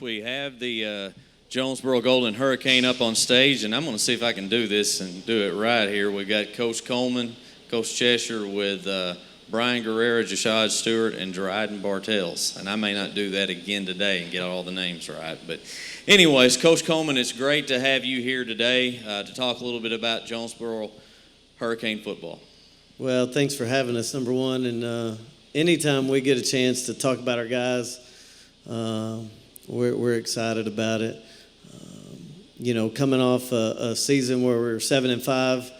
We have the Jonesboro Golden Hurricane up on stage, and I'm going to see if I can do this and do it right here. We've got Coach Coleman, Coach Cheshire with Brian Guerrero, Jashad Stewart, and Dryden Bartels. And I may not do that again today and get all the names right. But anyways, Coach Coleman, it's great to have you here today to talk a little bit about Jonesboro Hurricane football. Well, thanks for having us, number one. And anytime we get a chance to talk about our guys, we're excited about it. Coming off a season where we were 7-5,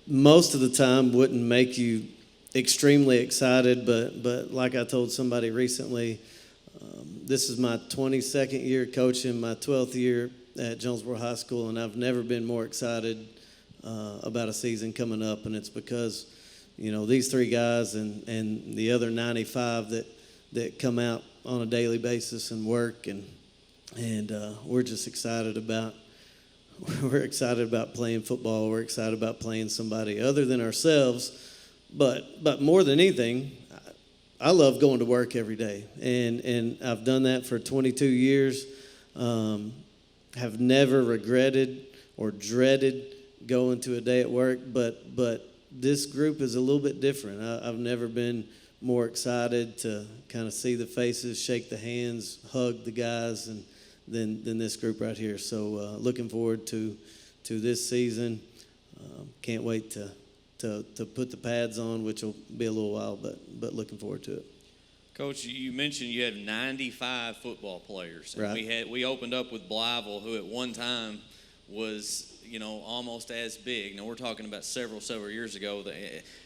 most of the time wouldn't make you extremely excited. But like I told somebody recently, this is my 22nd year coaching, my 12th year at Jonesboro High School, and I've never been more excited about a season coming up. And it's because, these three guys and the other 95 that come out on a daily basis and work, and we're just excited about playing football. We're excited about playing somebody other than ourselves, but more than anything, I love going to work every day, and I've done that for 22 years. Have never regretted or dreaded going to a day at work, but this group is a little bit different. I've never been more excited to kind of see the faces, shake the hands, hug the guys, and than this group right here. So looking forward to this season. Can't wait to put the pads on, which will be a little while, but looking forward to it. Coach, you mentioned you have 95 football players. And right. We opened up with Blyville, who at one time was almost as big. Now we're talking about several years ago.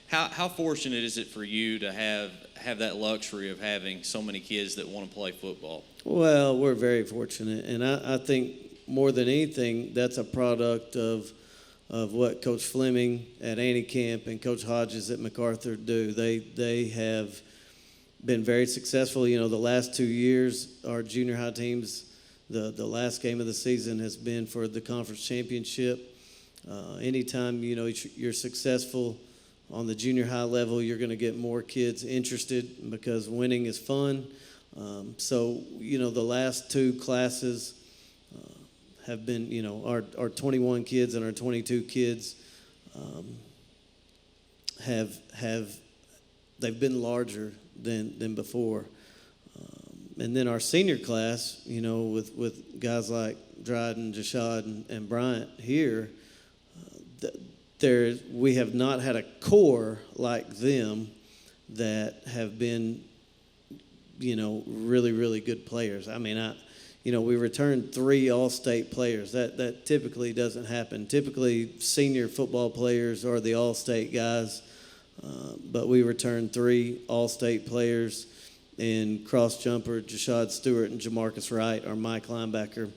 How fortunate is it for you to have that luxury of having so many kids that want to play football? Well, we're very fortunate, and I think more than anything, that's a product of what Coach Fleming at Annie Camp and Coach Hodges at MacArthur do. They have been very successful. The last 2 years, our junior high teams, the last game of the season has been for the conference championship. Anytime you're successful on the junior high level, you're going to get more kids interested because winning is fun. So the last two classes have been our 21 kids and our 22 kids they've been larger than before. And then our senior class, with guys like Dryden, Jashad, and Bryant here, we have not had a core like them that have been, really, really good players. I mean, we returned 3 all-state players. That typically doesn't happen. Typically, senior football players are the all-state guys, but we returned 3 all-state players. And cross jumper Jashad Stewart and Jamarcus Wright, our Mike linebacker.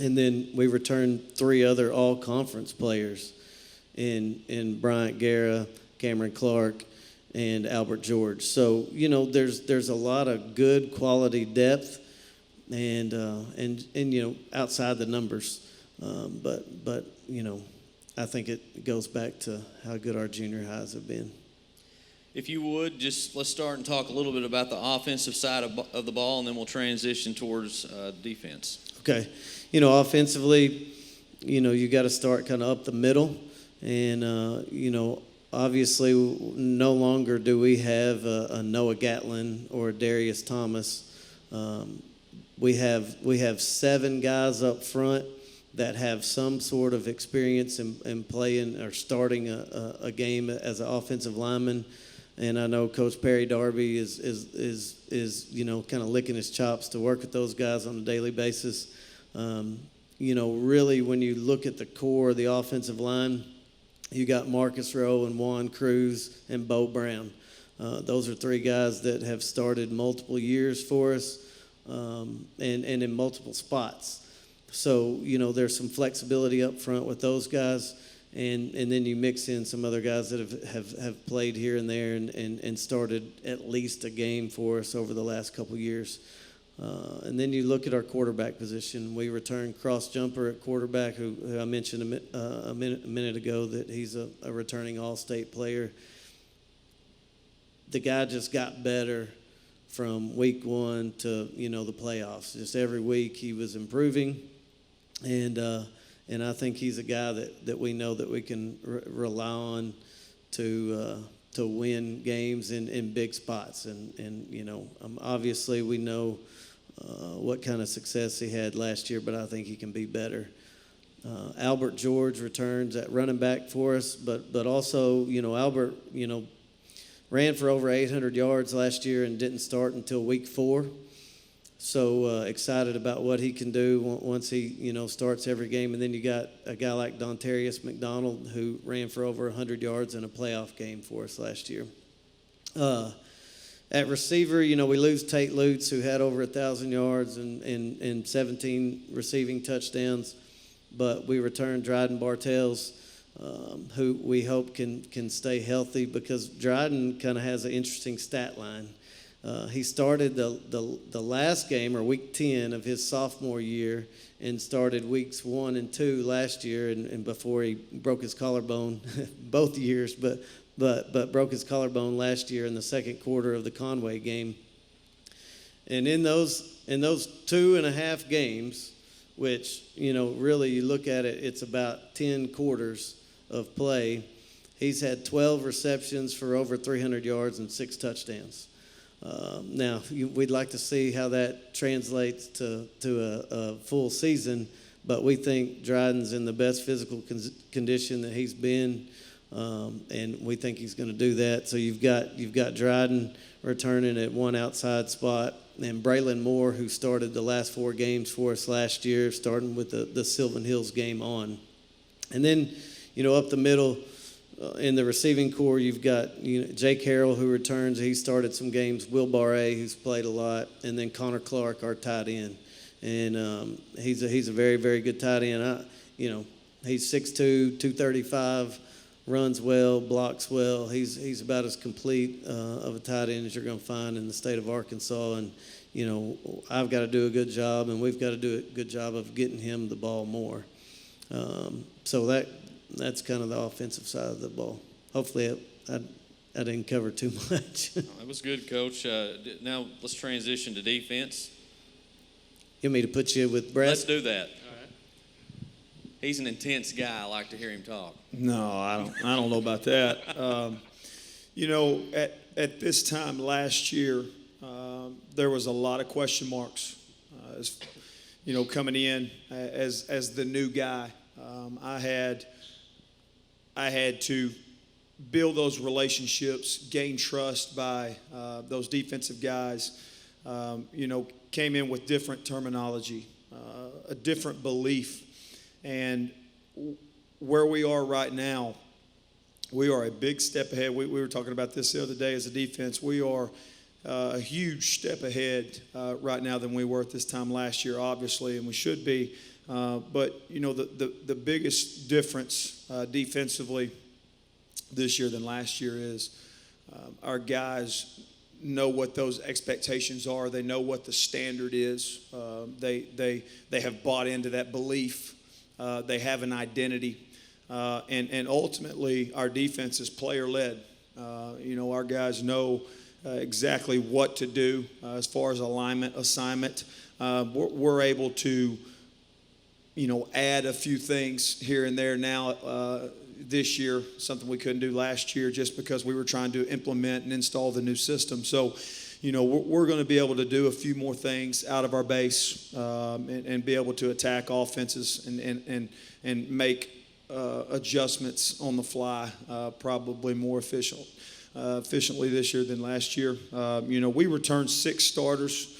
And then we returned 3 other all-conference players in Bryant Guerra, Cameron Clark, and Albert George. So, there's a lot of good quality depth and outside the numbers. But I think it goes back to how good our junior highs have been. If you would, let's start and talk a little bit about the offensive side of the ball, and then we'll transition towards defense. Okay. Offensively, you got to start kind of up the middle. And, obviously no longer do we have a Noah Gatlin or a Darius Thomas. We have 7 guys up front that have some sort of experience in playing or starting a game as an offensive lineman. And I know Coach Perry Darby is kind of licking his chops to work with those guys on a daily basis. Really, when you look at the core of the offensive line, you got Marcus Rowe and Juan Cruz and Bo Brown. Those are 3 guys that have started multiple years for us and in multiple spots. So, there's some flexibility up front with those guys. And then you mix in some other guys that have played here and there and started at least a game for us over the last couple years. And then you look at our quarterback position. We returned cross jumper at quarterback, who I mentioned a minute ago that he's a returning all-state player. The guy just got better from week one to, the playoffs. Just every week he was improving. And I think he's a guy that we know that we can rely on to win games in big spots. And obviously we know what kind of success he had last year, but I think he can be better. Albert George returns at running back for us, but also, Albert, ran for over 800 yards last year and didn't start until week 4. So excited about what he can do once he, starts every game. And then you got a guy like Dontarius McDonald, who ran for over 100 yards in a playoff game for us last year. At receiver, we lose Tate Lutz, who had over 1,000 yards and 17 receiving touchdowns. But we returned Dryden Bartels, who we hope can stay healthy, because Dryden kind of has an interesting stat line. He started the last game, or week 10 of his sophomore year, and started weeks 1 and 2 last year, and before he broke his collarbone both years, but broke his collarbone last year in the second quarter of the Conway game. And in those 2.5 games, which, really you look at it, it's about 10 quarters of play, he's had 12 receptions for over 300 yards and 6 touchdowns. Now, we'd like to see how that translates to a full season, but we think Dryden's in the best physical condition that he's been, and we think he's going to do that. So you've got Dryden returning at one outside spot, and Braylon Moore, who started the last 4 games for us last year, starting with the Sylvan Hills game on. And then, up the middle, in the receiving core, you've got Jake Harrell, who returns. He started some games. Will Barre, who's played a lot, and then Connor Clark, our tight end. And he's a very, very good tight end. He's 6'2", 235, runs well, blocks well. He's about as complete of a tight end as you're going to find in the state of Arkansas. And I've got to do a good job, and we've got to do a good job of getting him the ball more. So that's kind of the offensive side of the ball. Hopefully I didn't cover too much. That was good, Coach. Now let's transition to defense. You want me to put you with Brett? Let's do that. All right. He's an intense guy. I like to hear him talk. No, I don't know about that. At this time last year, there was a lot of question marks. Coming in as the new guy, I had to build those relationships, gain trust by those defensive guys. Came in with different terminology, a different belief. And where we are right now, we are a big step ahead. We were talking about this the other day as a defense. We are a huge step ahead right now than we were at this time last year, obviously, and we should be. But the biggest difference defensively this year than last year is our guys know what those expectations are. They know what the standard is. They have bought into that belief. They have an identity, and ultimately our defense is player led. Our guys know exactly what to do as far as alignment, assignment. We're able to add a few things here and there now this year, something we couldn't do last year just because we were trying to implement and install the new system. So, we're going to be able to do a few more things out of our base and be able to attack offenses and make adjustments on the fly probably more efficiently this year than last year. We returned 6 starters.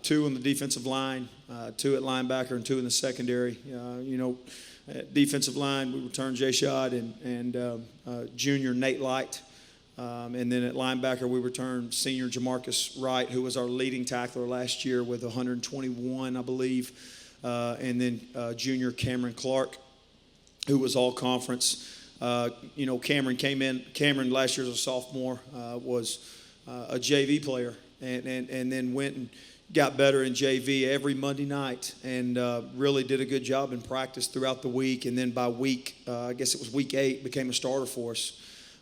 2 on the defensive line, 2 at linebacker, and 2 in the secondary. At defensive line, we returned Jay Shad and junior Nate Light. And then at linebacker, we returned senior Jamarcus Wright, who was our leading tackler last year with 121, I believe. And then junior Cameron Clark, who was all conference. Cameron came in. Cameron last year as a sophomore was a JV player and then went and got better in JV every Monday night and really did a good job in practice throughout the week. And then by week, I guess it was week 8, became a starter for us.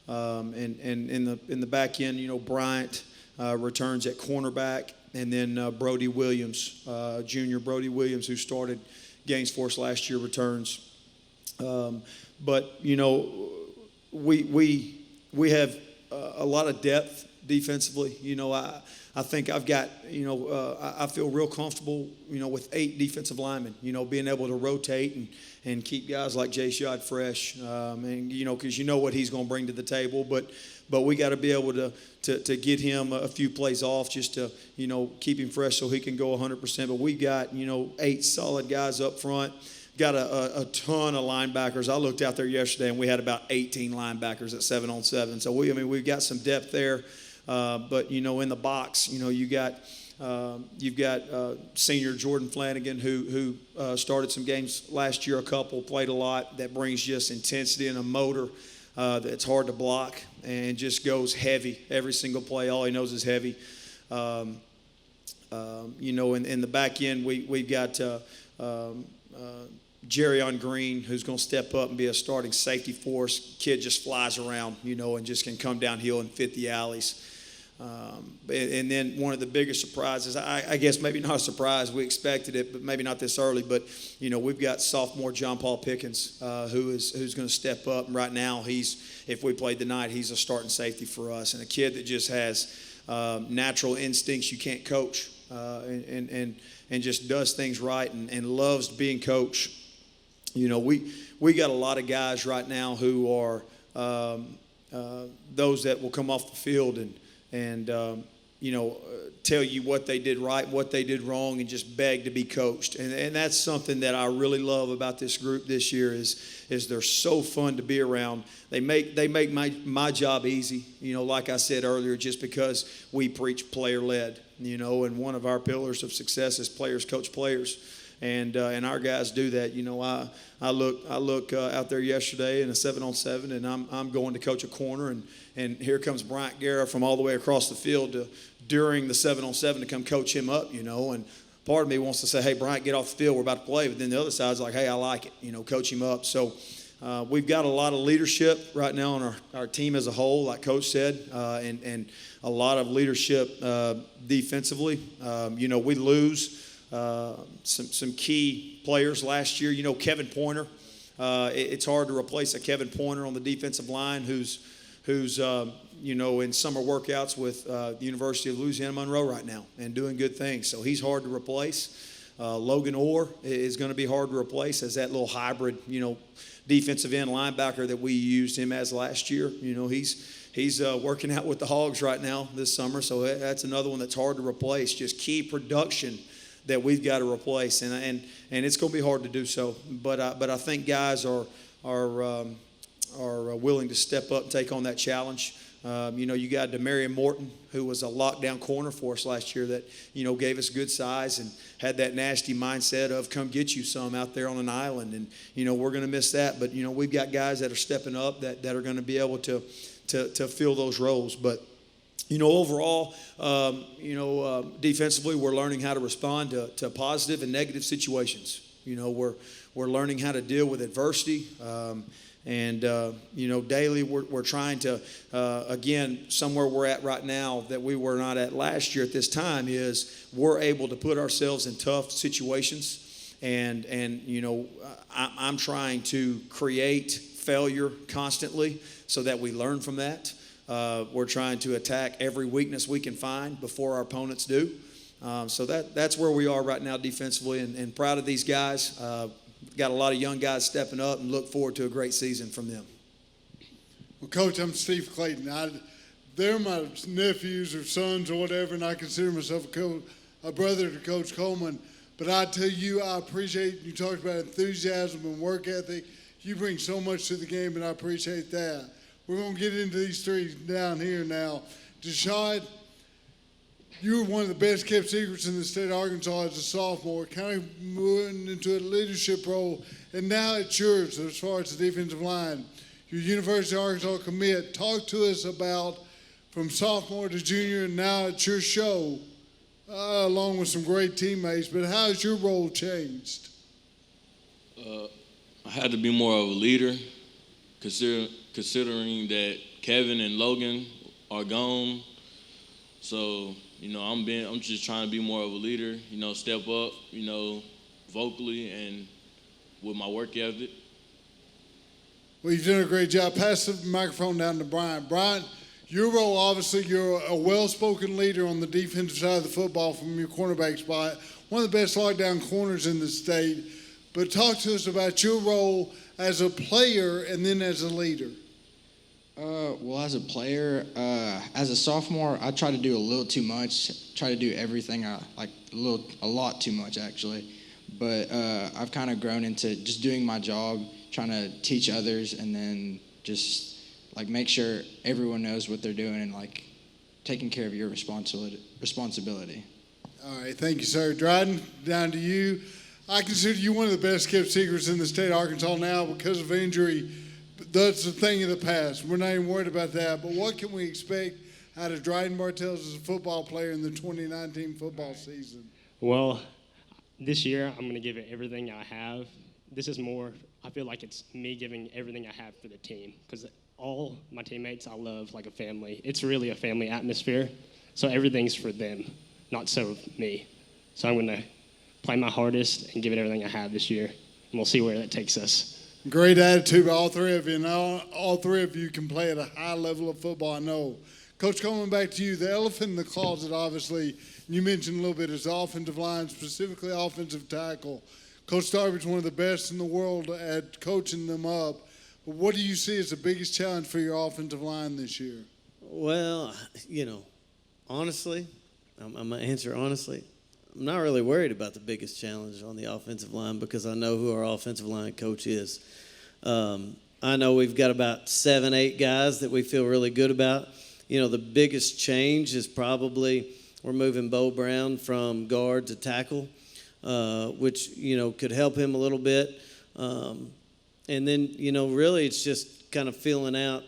And in the back end, Bryant, returns at cornerback, and then Brody Williams, junior Brody Williams, who started games for us last year, returns. But we have a lot of depth defensively. I think I've got, I feel real comfortable, with 8 defensive linemen, being able to rotate and keep guys like Jay Shad fresh, and, because what he's going to bring to the table. But we got to be able to get him a few plays off just to, keep him fresh so he can go 100%. But we got, 8 solid guys up front. Got a ton of linebackers. I looked out there yesterday, and we had about 18 linebackers at 7-on-7. So we've got some depth there. But in the box, you've got senior Jordan Flanagan who started some games last year, a couple, played a lot. That brings just intensity and a motor that's hard to block and just goes heavy every single play. All he knows is heavy. In the back end, we've got Jerrion Green, who's going to step up and be a starting safety for us. Kid just flies around, and just can come downhill and fit the alleys. And then one of the biggest surprises, I guess maybe not a surprise, we expected it, but maybe not this early, but, we've got sophomore John Paul Pickens, who's going to step up. And right now, if we played tonight, he's a starting safety for us. And a kid that just has natural instincts you can't coach, and just does things right and loves being coached. We got a lot of guys right now who are those that will come off the field and tell you what they did right, what they did wrong, and just beg to be coached. And that's something that I really love about this group this year is they're so fun to be around. They make my job easy, like I said earlier, just because we preach player-led, and one of our pillars of success is players coach players. And our guys do that. I look out there yesterday in a 7-on-7, and I'm going to coach a corner, and here comes Bryant Guerra from all the way across the field during the 7-on-7 to come coach him up. And part of me wants to say, hey, Bryant, get off the field, we're about to play. But then the other side's like, hey, I like it, coach him up. So we've got a lot of leadership right now on our team as a whole, like Coach said, and a lot of leadership defensively. We lose some key players last year. Kevin Pointer. It's hard to replace a Kevin Pointer on the defensive line who's in summer workouts with the University of Louisiana Monroe right now and doing good things. So he's hard to replace. Logan Orr is going to be hard to replace as that little hybrid, defensive end linebacker that we used him as last year. He's working out with the Hogs right now this summer, so that's another one that's hard to replace. Just key production that we've got to replace, and it's going to be hard to do so. But I think guys are willing to step up and take on that challenge. You got Demarion Morton, who was a lockdown corner for us last year that, gave us good size and had that nasty mindset of come get you some out there on an island. And, we're going to miss that. But, we've got guys that are stepping up that are going to be able to fill those roles. But, overall, defensively, we're learning how to respond to positive and negative situations. We're learning how to deal with adversity. Daily we're trying to, again, somewhere we're at right now that we were not at last year at this time is we're able to put ourselves in tough situations. And I'm trying to create failure constantly so that we learn from that. We're trying to attack every weakness we can find before our opponents do. So that's where we are right now defensively, and proud of these guys. Got a lot of young guys stepping up and look forward to a great season from them. Well, Coach, I'm Steve Clayton. They're my nephews or sons or whatever, and I consider myself a brother to Coach Coleman. But I tell you, I appreciate you talked about enthusiasm and work ethic. You bring so much to the game, and I appreciate that. We're going to get into these three down here now. Deshad, you were one of the best kept secrets in the state of Arkansas as a sophomore, kind of moving into a leadership role, and now it's yours as far as the defensive line. Your University of Arkansas commit. Talk to us about from sophomore to junior, and now it's your show, along with some great teammates, but how has your role changed? I had to be more of a leader, considering that Kevin and Logan are gone. So, I'm just trying to be more of a leader, step up, vocally and with my work ethic. Well, you've done a great job. Pass the microphone down to Brian. Brian, your role, obviously, you're a well-spoken leader on the defensive side of the football from your cornerback spot, one of the best lockdown corners in the state. But talk to us about your role as a player and then as a leader. Well, as a player, as a sophomore, I try to do a little too much. Try to do everything, a lot too much actually. But I've kind of grown into just doing my job, trying to teach others, and then just make sure everyone knows what they're doing and taking care of your responsibility. All right, thank you, sir. Dryden, down to you. I consider you one of the best kept secrets in the state of Arkansas now because of injury. That's a thing of the past. We're not even worried about that. But what can we expect out of Dryden Bartels as a football player in the 2019 football season? Well, this year I'm going to give it everything I have. This is more, I feel like it's me giving everything I have for the team because all my teammates I love like a family. It's really a family atmosphere, so everything's for them, not so me. So I'm going to play my hardest and give it everything I have this year, and we'll see where that takes us. Great attitude by all three of you, and all three of you can play at a high level of football, I know. Coach, coming back to you, the elephant in the closet, obviously, you mentioned a little bit, is the offensive line, specifically offensive tackle. Coach Darby's one of the best in the world at coaching them up. But what do you see as the biggest challenge for your offensive line this year? Well, honestly, I'm going to answer honestly. I'm not really worried about the biggest challenge on the offensive line because I know who our offensive line coach is. I know we've got about 7, 8 guys that we feel really good about. The biggest change is probably we're moving Bo Brown from guard to tackle, which, could help him a little bit. And then, really it's just kind of feeling out.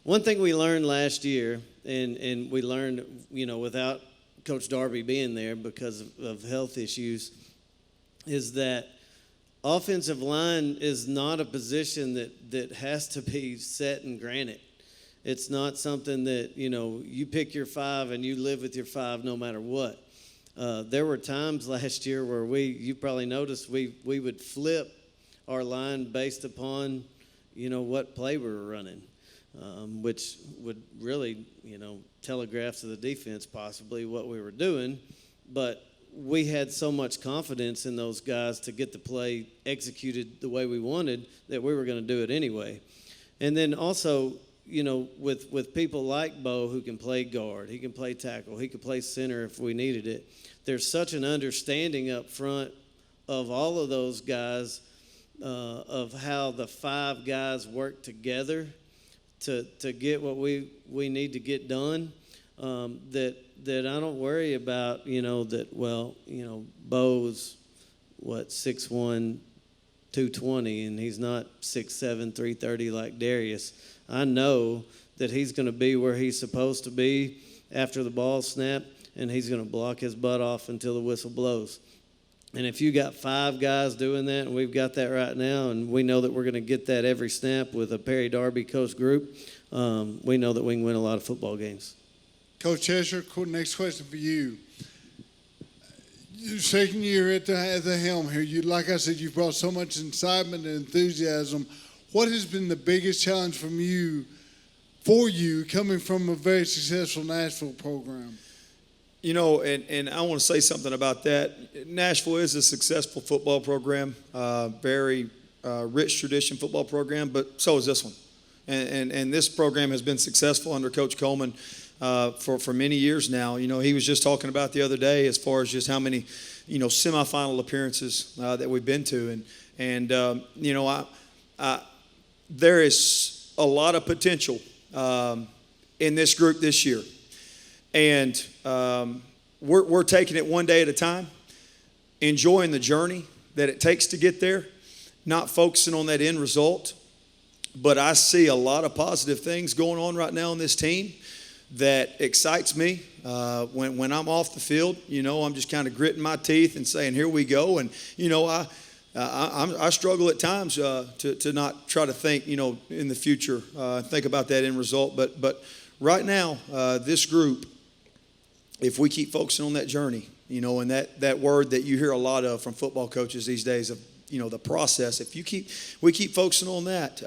One thing we learned last year, and we learned, without Coach Darby being there because of health issues, is that offensive line is not a position that has to be set in granite. It's not something that, you pick your 5 and you live with your 5 no matter what. There were times last year where you probably noticed we would flip our line based upon, what play we were running, which would really, telegraph to the defense possibly what we were doing. But we had so much confidence in those guys to get the play executed the way we wanted that we were going to do it anyway. And then also, with people like Bo who can play guard, he can play tackle, he can play center if we needed it. There's such an understanding up front of all of those guys of how the 5 guys work together to get what we need to get done, that I don't worry about, Bo's, 6'1", 220, and he's not 6'7", 330 like Darius. I know that he's going to be where he's supposed to be after the ball snap, and he's going to block his butt off until the whistle blows. And if you got 5 guys doing that, and we've got that right now, and we know that we're going to get that every snap with a Perry Darby coach group, we know that we can win a lot of football games. Coach Cheshire, next question for you. Your second year at the helm here, like I said, you've brought so much excitement and enthusiasm. What has been the biggest challenge for you coming from a very successful Nashville program? And I want to say something about that. Nashville is a successful football program, very rich tradition football program, but so is this one. And this program has been successful under Coach Coleman for many years now. He was just talking about the other day as far as just how many, semifinal appearances that we've been to. And there is a lot of potential in this group this year. And we're taking it one day at a time, enjoying the journey that it takes to get there, not focusing on that end result. But I see a lot of positive things going on right now on this team that excites me. When I'm off the field, I'm just kind of gritting my teeth and saying, here we go. And, I struggle at times to not try to think, in the future, think about that end result. But right now, this group if we keep focusing on that journey, and that word that you hear a lot of from football coaches these days of, the process, if we keep focusing on that,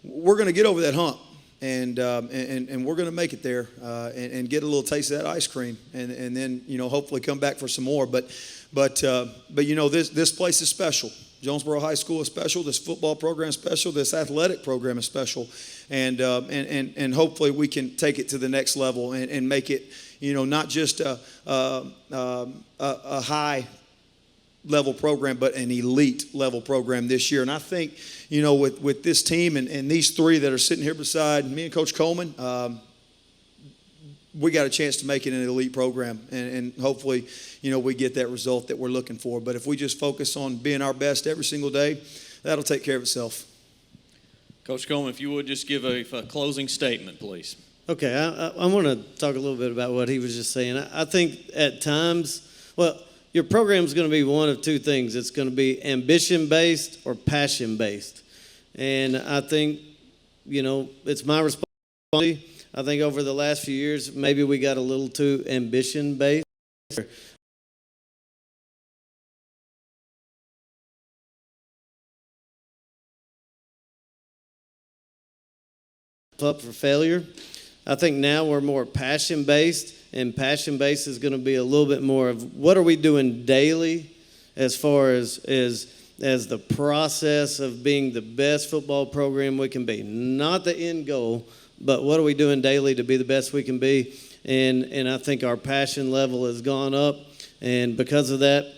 we're going to get over that hump. And we're going to make it there and get a little taste of that ice cream, and then hopefully come back for some more. But this place is special. Jonesboro High School is special. This football program is special. This athletic program is special, and hopefully we can take it to the next level and make it not just a high level program, but an elite level program this year. And I think, with this team and these three that are sitting here beside me and Coach Coleman, we got a chance to make it an elite program. And hopefully, we get that result that we're looking for. But if we just focus on being our best every single day, that'll take care of itself. Coach Coleman, if you would just give a closing statement, please. Okay, I want to talk a little bit about what he was just saying. I think at times, your program is going to be one of two things. It's going to be ambition-based or passion-based. And I think, it's my responsibility. I think over the last few years, maybe we got a little too ambition-based. Up for failure. I think now we're more passion-based. And passion-based is going to be a little bit more of what are we doing daily as far as the process of being the best football program we can be. Not the end goal, but what are we doing daily to be the best we can be. And I think our passion level has gone up. And because of that,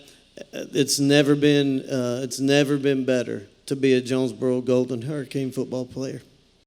it's never been better to be a Jonesboro Golden Hurricane football player.